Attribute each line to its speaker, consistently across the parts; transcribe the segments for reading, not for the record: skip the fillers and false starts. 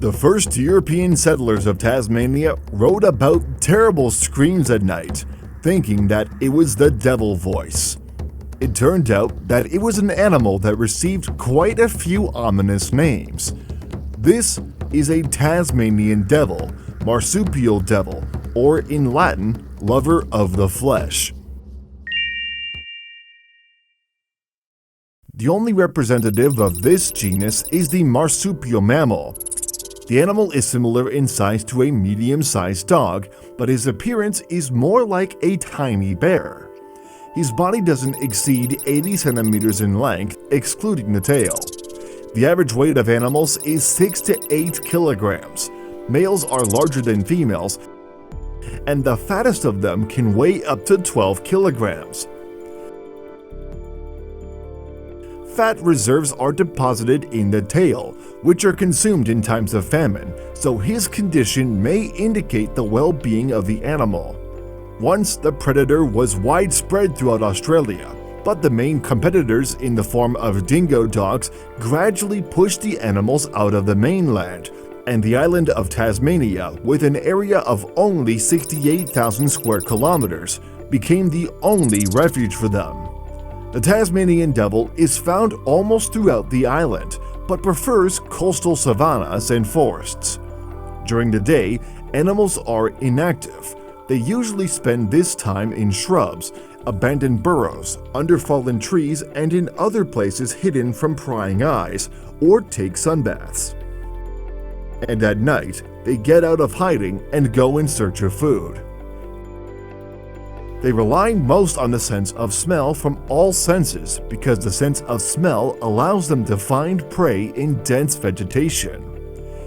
Speaker 1: The first European settlers of Tasmania wrote about terrible screams at night, thinking that it was the devil voice. It turned out that it was an animal that received quite a few ominous names. This is a Tasmanian devil, marsupial devil, or in Latin, lover of the flesh. The only representative of this genus is the marsupial mammal. The animal is similar in size to a medium-sized dog, but his appearance is more like a tiny bear. His body doesn't exceed 80 centimeters in length, excluding the tail. The average weight of animals is 6 to 8 kilograms. Males are larger than females, and the fattest of them can weigh up to 12 kilograms. Fat reserves are deposited in the tail, which are consumed in times of famine, so his condition may indicate the well-being of the animal. Once the predator was widespread throughout Australia, but the main competitors in the form of dingo dogs gradually pushed the animals out of the mainland, and the island of Tasmania, with an area of only 68,000 square kilometers, became the only refuge for them. The Tasmanian devil is found almost throughout the island, but prefers coastal savannas and forests. During the day, animals are inactive. They usually spend this time in shrubs, abandoned burrows, under fallen trees, and in other places hidden from prying eyes, or take sunbaths. And at night, they get out of hiding and go in search of food. They rely most on the sense of smell from all senses because the sense of smell allows them to find prey in dense vegetation.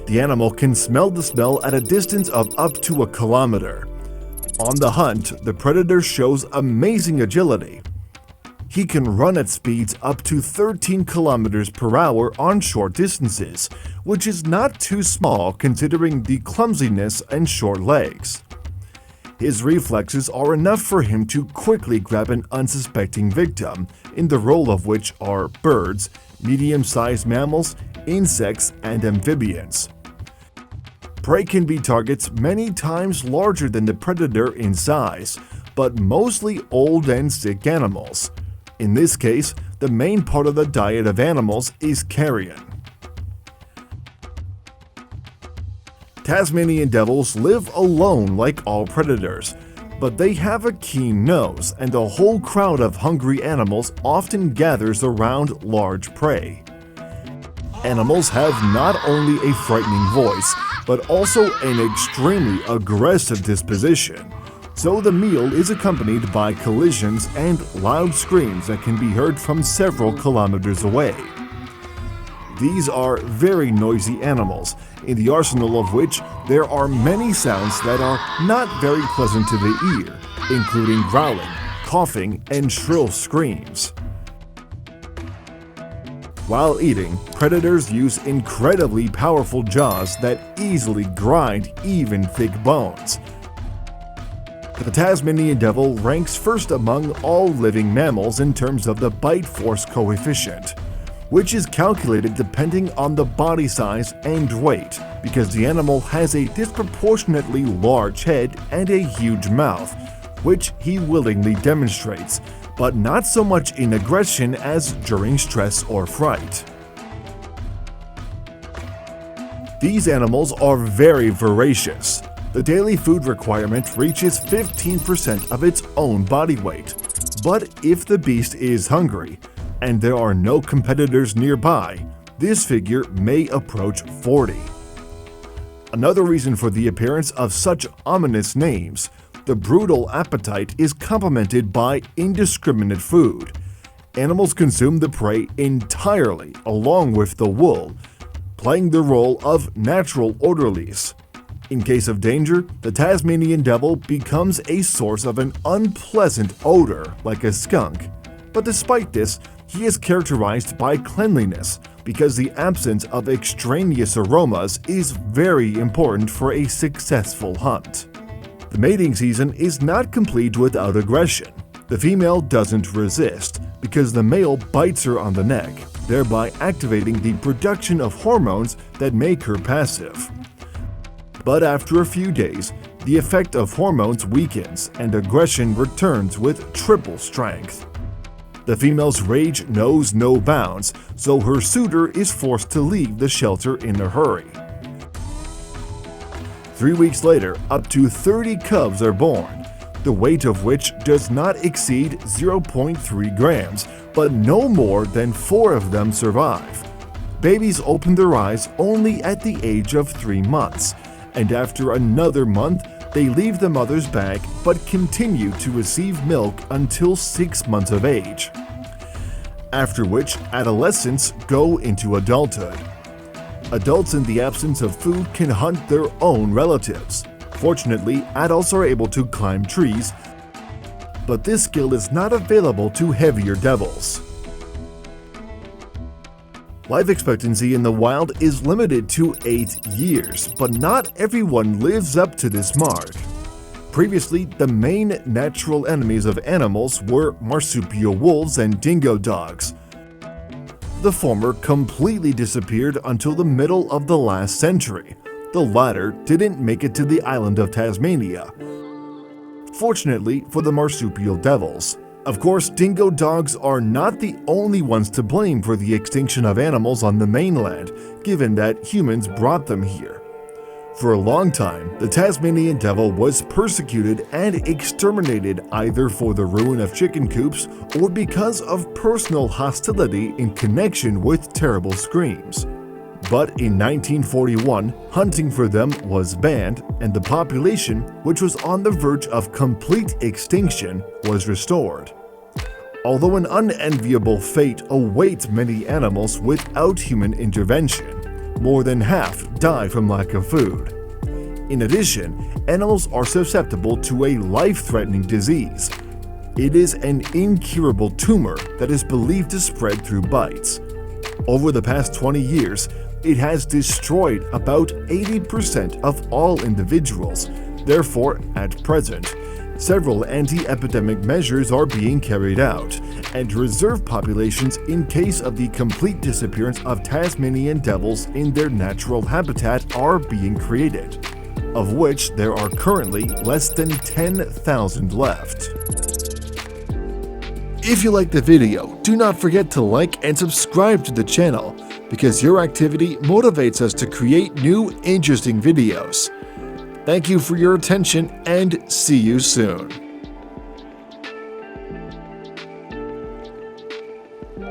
Speaker 1: The animal can smell the smell at a distance of up to a kilometer. On the hunt, the predator shows amazing agility. He can run at speeds up to 13 kilometers per hour on short distances, which is not too small considering the clumsiness and short legs. His reflexes are enough for him to quickly grab an unsuspecting victim, in the role of which are birds, medium-sized mammals, insects, and amphibians. Prey can be targets many times larger than the predator in size, but mostly old and sick animals. In this case, the main part of the diet of animals is carrion. Tasmanian devils live alone like all predators, but they have a keen nose, and a whole crowd of hungry animals often gathers around large prey. Animals have not only a frightening voice, but also an extremely aggressive disposition, so the meal is accompanied by collisions and loud screams that can be heard from several kilometers away. These are very noisy animals, in the arsenal of which there are many sounds that are not very pleasant to the ear, including growling, coughing, and shrill screams. While eating, predators use incredibly powerful jaws that easily grind even thick bones. The Tasmanian devil ranks first among all living mammals in terms of the bite force coefficient, which is calculated depending on the body size and weight, because the animal has a disproportionately large head and a huge mouth, which he willingly demonstrates, but not so much in aggression as during stress or fright. These animals are very voracious. The daily food requirement reaches 15% of its own body weight, but if the beast is hungry, and there are no competitors nearby, this figure may approach 40. Another reason for the appearance of such ominous names, the brutal appetite is complemented by indiscriminate food. Animals consume the prey entirely along with the wool, playing the role of natural orderlies. In case of danger, the Tasmanian devil becomes a source of an unpleasant odor like a skunk. But despite this, he is characterized by cleanliness because the absence of extraneous aromas is very important for a successful hunt. The mating season is not complete without aggression. The female doesn't resist because the male bites her on the neck, thereby activating the production of hormones that make her passive. But after a few days, the effect of hormones weakens and aggression returns with triple strength. The female's rage knows no bounds, so her suitor is forced to leave the shelter in a hurry. 3 weeks later, up to 30 cubs are born, the weight of which does not exceed 0.3 grams, but no more than 4 of them survive. Babies open their eyes only at the age of 3 months, and after another month, they leave the mother's bag but continue to receive milk until 6 months of age, after which adolescents go into adulthood. Adults in the absence of food can hunt their own relatives. Fortunately, adults are able to climb trees, but this skill is not available to heavier devils. Life expectancy in the wild is limited to 8 years, but not everyone lives up to this mark. Previously, the main natural enemies of animals were marsupial wolves and dingo dogs. The former completely disappeared until the middle of the last century. The latter didn't make it to the island of Tasmania. Fortunately for the marsupial devils. Of course, dingo dogs are not the only ones to blame for the extinction of animals on the mainland, given that humans brought them here. For a long time, the Tasmanian devil was persecuted and exterminated either for the ruin of chicken coops or because of personal hostility in connection with terrible screams. But in 1941, hunting for them was banned, and the population, which was on the verge of complete extinction, was restored. Although an unenviable fate awaits many animals without human intervention, more than half die from lack of food. In addition, animals are susceptible to a life-threatening disease. It is an incurable tumor that is believed to spread through bites. Over the past 20 years, it has destroyed about 80% of all individuals. Therefore, at present, several anti-epidemic measures are being carried out, and reserve populations in case of the complete disappearance of Tasmanian devils in their natural habitat are being created, of which there are currently less than 10,000 left. If you liked the video, do not forget to like and subscribe to the channel, because your activity motivates us to create new interesting videos. Thank you for your attention and see you soon.